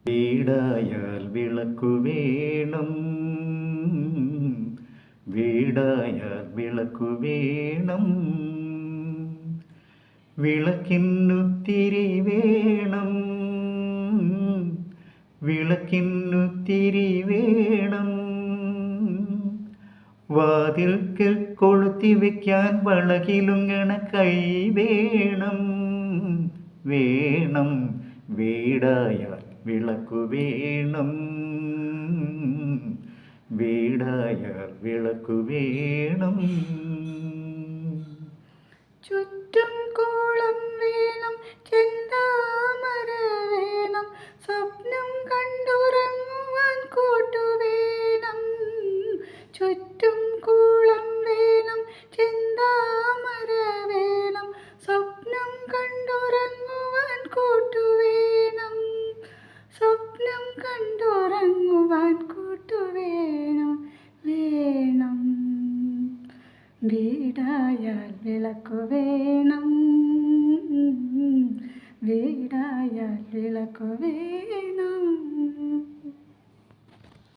വീടായാൽ വിളക്കു വേണം, വീടായാൽ വിളക്കു വേണം, വിളക്കിന്നു തിരി വേണം, വിളക്കിന്നു തിരി വേണം, വാതിൽക്കൽ കൊളുത്തി വയ്ക്കാൻ വളകിലുങ്ങണ കൈ വേണം, വേണം. വീടായാൽ വിളക്കു വേണം, വീടായാൽ വിളക്കു വേണം. ചുറ്റും കോളം വേണം, ചെന്താമര വേണം, സ്വപ്നം കണ്ടുറങ്ങുവാൻ കൂട്ടുവേണം. ചുറ്റും കോളം വേണം, ചെന്താമര വേണം, സ്വപ്നം കണ്ടുറങ്ങുവാൻ കൂട്ടുവേണം. സ്വപ്നം കണ്ടുറങ്ങുവാൻ കൂട്ടുവേണം, വേണം. വീടായാൽ വിളക്കു വേണം, വീടായാൽ വിളക്കു വേണം.